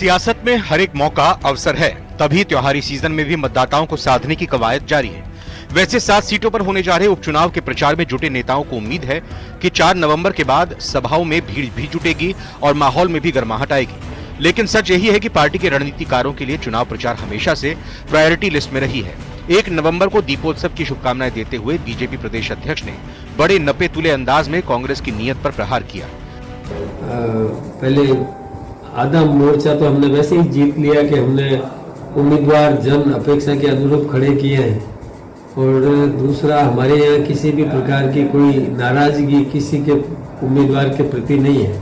सियासत में हर एक मौका अवसर है, तभी त्योहारी सीजन में भी मतदाताओं को साधने की कवायद जारी है। वैसे 7 सीटों पर होने जा रहे उपचुनाव के प्रचार में जुटे नेताओं को उम्मीद है कि 4 नवंबर के बाद सभाओं में भीड़ भी जुटेगी और माहौल में भी गर्माहट आएगी। लेकिन सच यही है कि पार्टी के रणनीतिकारों के लिए चुनाव प्रचार हमेशा से प्रायोरिटी लिस्ट में रही है। 1 नवंबर को दीपोत्सव की शुभकामनाएं देते हुए बीजेपी प्रदेश अध्यक्ष ने बड़े नपे तुले अंदाज में कांग्रेस की नीयत पर प्रहार किया। पहले आधा मोर्चा तो हमने वैसे ही जीत लिया कि हमने उम्मीदवार जन अपेक्षा के अनुरूप खड़े किए हैं, और दूसरा हमारे यहाँ किसी भी प्रकार की कोई नाराजगी किसी के उम्मीदवार के प्रति नहीं है।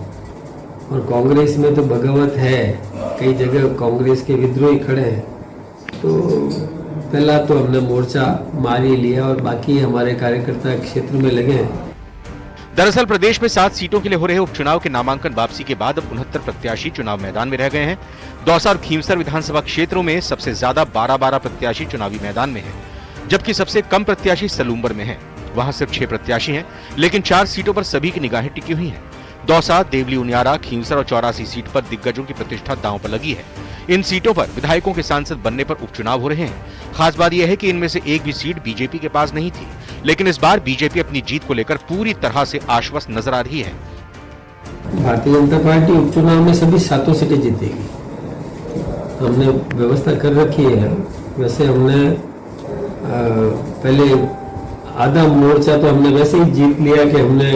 और कांग्रेस में तो बगावत है, कई जगह कांग्रेस के विद्रोही खड़े हैं, तो पहला तो हमने मोर्चा मार ही लिया और बाकी हमारे कार्यकर्ता क्षेत्र में लगे हैं। दरअसल प्रदेश में 7 सीटों के लिए हो रहे उपचुनाव के नामांकन वापसी के बाद अब 69 प्रत्याशी चुनाव मैदान में रह गए हैं। दौसा और खींवसर विधानसभा क्षेत्रों में सबसे ज्यादा 12-12 प्रत्याशी चुनावी मैदान में हैं, जबकि सबसे कम प्रत्याशी सलूम्बर में हैं। वहां सिर्फ 6 प्रत्याशी हैं, लेकिन 4 सीटों पर सभी की निगाहें टिकी हुई हैं। दौसा, देवली उनियारा, खींवसर और 84 सीट पर दिग्गजों की प्रतिष्ठा दांव पर लगी है। इन सीटों पर विधायकों के सांसद बनने पर उपचुनाव हो रहे हैं। खास बात यह है कि इनमें से एक भी सीट बीजेपी के पास नहीं थी, लेकिन इस बार बीजेपी अपनी जीत को लेकर पूरी तरह से आश्वस्त नजर आ रही है। भारतीय जनता पार्टी उपचुनाव में सभी 7 सीटें जीतेगी। हमने व्यवस्था कर रखी है। वैसे हमने पहले आधा मोर्चा तो हमने वैसे ही जीत लिया कि हमने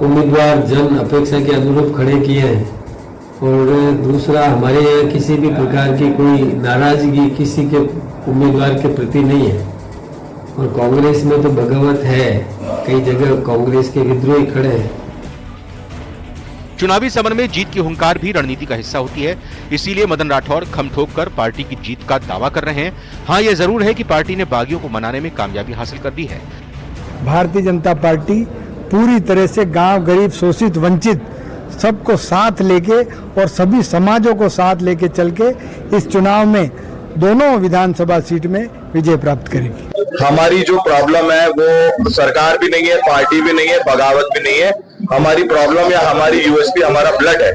उम्मीदवार जन अपेक्षा के अनुरूप खड़े किए हैं, और दूसरा हमारे यहाँ किसी भी प्रकार की कोई नाराजगी किसी के उम्मीदवार के प्रति नहीं है। और कांग्रेस में तो बगावत है, कई जगह कांग्रेस के विद्रोही खड़े हैं। चुनावी समर में जीत की हुंकार भी रणनीति का हिस्सा होती है, इसीलिए मदन राठौर खम ठोक कर पार्टी की जीत का दावा कर रहे हैं। हाँ, ये जरूर है कि पार्टी ने बागियों को मनाने में कामयाबी हासिल कर दी है। भारतीय जनता पार्टी पूरी तरह से गांव, गरीब, शोषित, वंचित सबको साथ लेके और सभी समाजों को साथ लेके चल के इस चुनाव में दोनों विधानसभा सीट में विजय प्राप्त करेगी। हमारी जो प्रॉब्लम है वो सरकार भी नहीं है, पार्टी भी नहीं है, बगावत भी नहीं है। हमारी प्रॉब्लम या हमारी यूएसपी हमारा ब्लड है।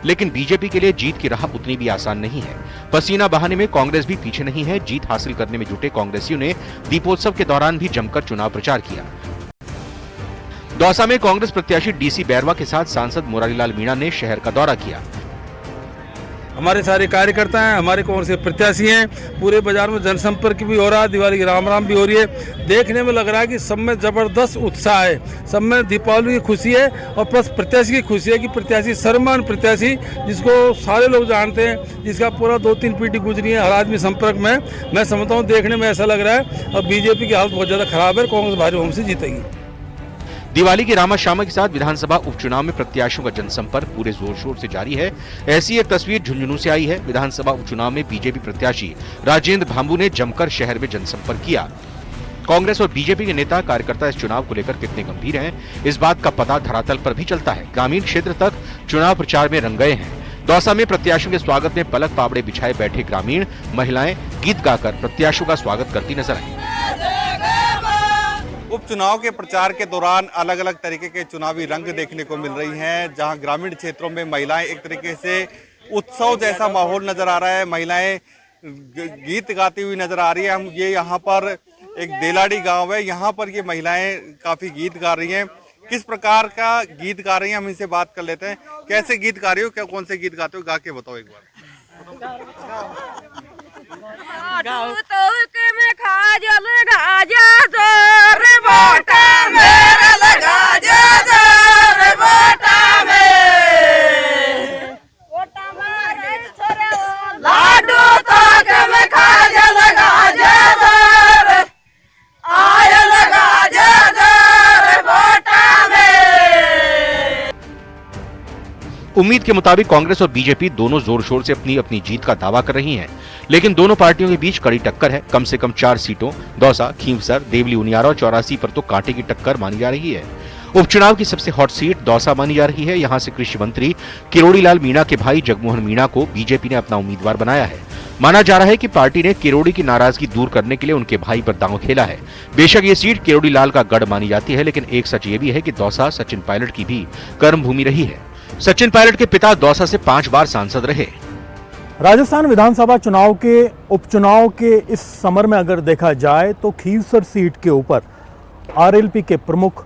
लेकिन बीजेपी के लिए जीत की राह उतनी भी आसान नहीं है। पसीना बहाने में कांग्रेस भी पीछे नहीं है। जीत हासिल करने में जुटे कांग्रेसियों ने दीपोत्सव के दौरान भी जमकर चुनाव प्रचार किया। दौसा में कांग्रेस प्रत्याशी डीसी बैरवा के साथ सांसद मुरारीलाल मीणा ने शहर का दौरा किया। हमारे सारे कार्यकर्ता हैं, हमारे कांग्रेस के प्रत्याशी हैं। पूरे बाजार में जनसंपर्क भी हो रहा है, दिवाली की राम भी हो रही है। देखने में लग रहा है कि सब में जबरदस्त उत्साह है, सब में दीपावली की खुशी है और प्लस प्रत्याशी की खुशी है कि प्रत्याशी सर्वमान्य प्रत्याशी जिसको सारे लोग जानते हैं, जिसका पूरा 2-3 पीढ़ी गुजरी है, हर आदमी संपर्क में। मैं समझता हूँ देखने में ऐसा लग रहा है और बीजेपी की हालत बहुत ज्यादा खराब है, कांग्रेस भारी बहुमत से जीतेगी। दिवाली की रामाश्यामा के साथ विधानसभा उपचुनाव में प्रत्याशियों का जनसंपर्क पूरे जोर शोर से जारी है। ऐसी एक तस्वीर झुंझुनू से आई है। विधानसभा उपचुनाव में बीजेपी प्रत्याशी राजेंद्र भांबू ने जमकर शहर में जनसंपर्क किया। कांग्रेस और बीजेपी के नेता कार्यकर्ता इस चुनाव को लेकर कितने गंभीर हैं, इस बात का पता धरातल पर भी चलता है। ग्रामीण क्षेत्र तक चुनाव प्रचार में रंग गए हैं। दौसा में प्रत्याशियों के स्वागत में पलक पावड़े बिछाए बैठे ग्रामीण महिलाएं गीत गाकर प्रत्याशियों का स्वागत करती नजर आई। उपचुनाव के प्रचार के दौरान अलग अलग तरीके के चुनावी रंग देखने को मिल रही हैं, जहां ग्रामीण क्षेत्रों में महिलाएं एक तरीके से उत्सव जैसा माहौल नजर आ रहा है। महिलाएं गीत गाती हुई नजर आ रही है। हम ये यहाँ पर एक देलाड़ी गांव है, यहाँ पर ये महिलाएं काफी गीत गा रही हैं। किस प्रकार का गीत गा रही हैं, हम इनसे बात कर लेते हैं। कैसे गीत गा रही हो, क्या कौन से गीत गाते हो, गा के बताओ एक बार। उम्मीद के मुताबिक कांग्रेस और बीजेपी दोनों जोर शोर से अपनी अपनी जीत का दावा कर रही हैं, लेकिन दोनों पार्टियों के बीच कड़ी टक्कर है। कम से कम 4 सीटों दौसा, खींवसर, देवली उनियारा और 84 पर तो कांटे की टक्कर मानी जा रही है। उपचुनाव की सबसे हॉट सीट दौसा मानी जा रही है। यहां से कृषि मंत्री किरोड़ी लाल मीणा के भाई जगमोहन मीणा को बीजेपी ने अपना उम्मीदवार बनाया है। माना जा रहा है कि पार्टी ने किरोड़ी की नाराजगी दूर करने के लिए उनके भाई पर दांव खेला है। बेशक ये सीट किरोड़ी लाल का गढ़ मानी जाती है, लेकिन एक सच ये भी है कि दौसा सचिन पायलट की भी कर्मभूमि रही है। सचिन पायलट के पिता दौसा से 5 बार सांसद रहे। राजस्थान विधानसभा चुनाव के उपचुनाव के इस समर में अगर देखा जाए तो खीवसर सीट के ऊपर आरएलपी के प्रमुख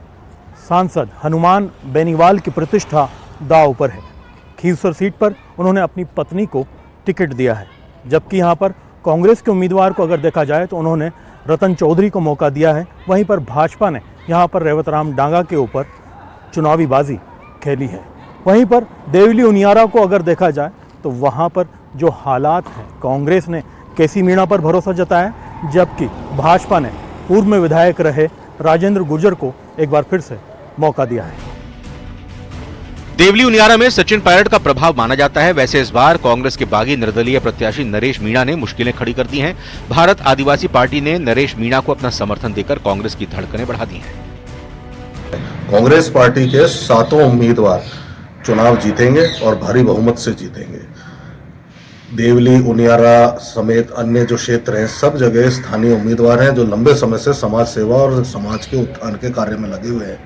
सांसद हनुमान बेनीवाल की प्रतिष्ठा दांव पर है। खीवसर सीट पर उन्होंने अपनी पत्नी को टिकट दिया है, जबकि यहाँ पर कांग्रेस के उम्मीदवार को अगर देखा जाए तो उन्होंने रतन चौधरी को मौका दिया है। वहीं पर भाजपा ने यहाँ पर रेवतराम डांगा के ऊपर चुनावी बाजी खेली है। वहीं पर देवली उनियारा को अगर देखा जाए तो वहाँ पर जो हालात हैं, कांग्रेस ने केसी मीणा पर भरोसा जताया, जबकि भाजपा ने पूर्व में विधायक रहे राजेंद्र गुर्जर को एक बार फिर से मौका दिया है। देवली उनियारा में सचिन पायलट का प्रभाव माना जाता है। वैसे इस बार कांग्रेस के बागी निर्दलीय प्रत्याशी नरेश मीणा ने मुश्किलें खड़ी कर दी हैं। भारत आदिवासी पार्टी ने नरेश मीणा को अपना समर्थन देकर कांग्रेस की धड़कनें बढ़ा दी हैं। कांग्रेस पार्टी के 7 उम्मीदवार चुनाव जीतेंगे और भारी बहुमत से जीतेंगे। देवली उनियारा समेत अन्य जो क्षेत्र हैं, सब जगह स्थानीय उम्मीदवार हैं जो लंबे समय से समाज सेवा और समाज के उत्थान के कार्य में लगे हुए हैं।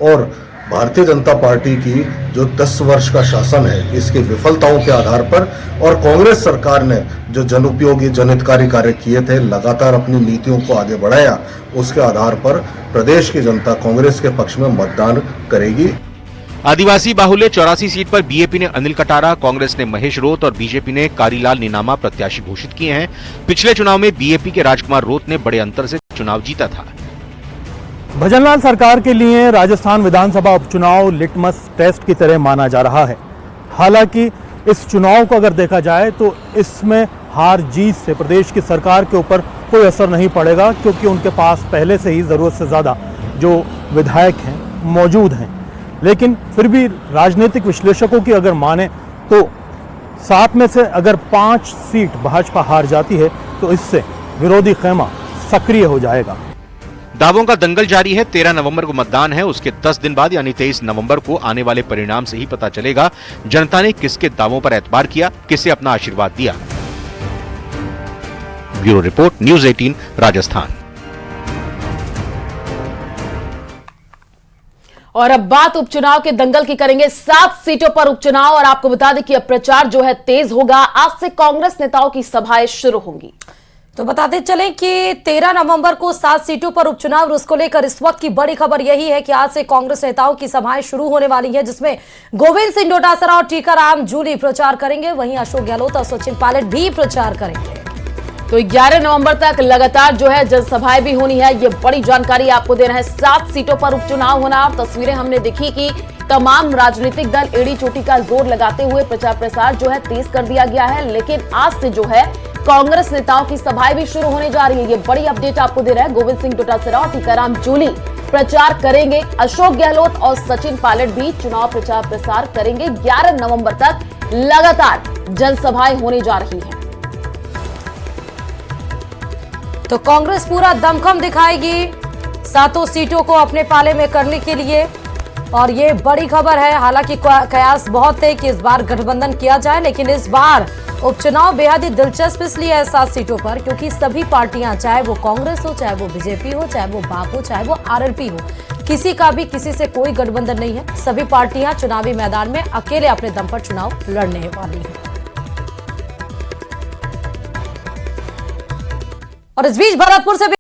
और भारतीय जनता पार्टी की जो 10 वर्ष का शासन है, इसकी विफलताओं के आधार पर और कांग्रेस सरकार ने जो जनउपयोगी जनहितकारी कार्य किए थे, लगातार अपनी नीतियों को आगे बढ़ाया, उसके आधार पर प्रदेश की जनता कांग्रेस के पक्ष में मतदान करेगी। आदिवासी बाहुल्य 84 सीट पर बीएपी ने अनिल कटारा, कांग्रेस ने महेश रोत और बीजेपी ने कारीलाल नीनामा प्रत्याशी घोषित किए हैं। पिछले चुनाव में बीएपी के राजकुमार रोत ने बड़े अंतर से चुनाव जीता था। भजनलाल सरकार के लिए राजस्थान विधानसभा उपचुनाव लिटमस टेस्ट की तरह माना जा रहा है। हालांकि इस चुनाव को अगर देखा जाए तो इसमें हार जीत से प्रदेश की सरकार के ऊपर कोई असर नहीं पड़ेगा, क्योंकि उनके पास पहले से ही ज़रूरत से ज़्यादा जो विधायक हैं मौजूद हैं। लेकिन फिर भी राजनीतिक विश्लेषकों की अगर माने तो 7 में से अगर 5 सीट भाजपा हार जाती है तो इससे विरोधी खेमा सक्रिय हो जाएगा। दावों का दंगल जारी है। 13 नवंबर को मतदान है। उसके 10 दिन बाद यानी 23 नवंबर को आने वाले परिणाम से ही पता चलेगा जनता ने किसके दावों पर एतबार किया, किसे अपना आशीर्वाद दिया। Bureau report, news 18 Rajasthan. और अब बात उपचुनाव के दंगल की करेंगे। 7 सीटों पर उपचुनाव और आपको बता दें कि अब प्रचार जो है तेज होगा। आज से कांग्रेस नेताओं की सभाएं शुरू होंगी। तो बताते चलें कि 13 नवंबर को 7 सीटों पर उपचुनाव, और उसको लेकर इस वक्त की बड़ी खबर यही है कि आज से कांग्रेस नेताओं की सभाएं शुरू होने वाली है, जिसमें गोविंद सिंह डोटासरा और टीकाराम जूली प्रचार करेंगे। वहीं अशोक गहलोत और सचिन पायलट भी प्रचार करेंगे। तो 11 नवंबर तक लगातार जो है जनसभाएं भी होनी है। ये बड़ी जानकारी आपको दे रहे हैं। 7 सीटों पर उपचुनाव होना और तस्वीरें हमने देखी कि तमाम राजनीतिक दल एड़ी चोटी का जोर लगाते हुए प्रचार प्रसार जो है तेज कर दिया गया है। लेकिन आज से जो है कांग्रेस नेताओं की सभाएं भी शुरू होने जा रही है। ये बड़ी अपडेट आपको दे रहा है। गोविंद सिंह डोटासरा और टीकाराम जूली प्रचार करेंगे। अशोक गहलोत और सचिन पायलट भी चुनाव प्रचार प्रसार करेंगे। 11 नवंबर तक लगातार जनसभाएं होने जा रही है। तो कांग्रेस पूरा दमखम दिखाएगी 7 सीटों को अपने पाले में करने के लिए, और ये बड़ी खबर है। हालांकि कयास बहुत थे कि इस बार गठबंधन किया जाए, लेकिन इस बार उपचुनाव बेहद ही दिलचस्प इसलिए है 7 सीटों पर क्योंकि सभी पार्टियां, चाहे वो कांग्रेस हो, चाहे वो बीजेपी हो, चाहे वो बाप हो, चाहे वो आरएलपी हो, किसी का भी किसी से कोई गठबंधन नहीं है। सभी पार्टियां चुनावी मैदान में अकेले अपने दम पर चुनाव लड़ने वाली है। और इस बीच भरतपुर से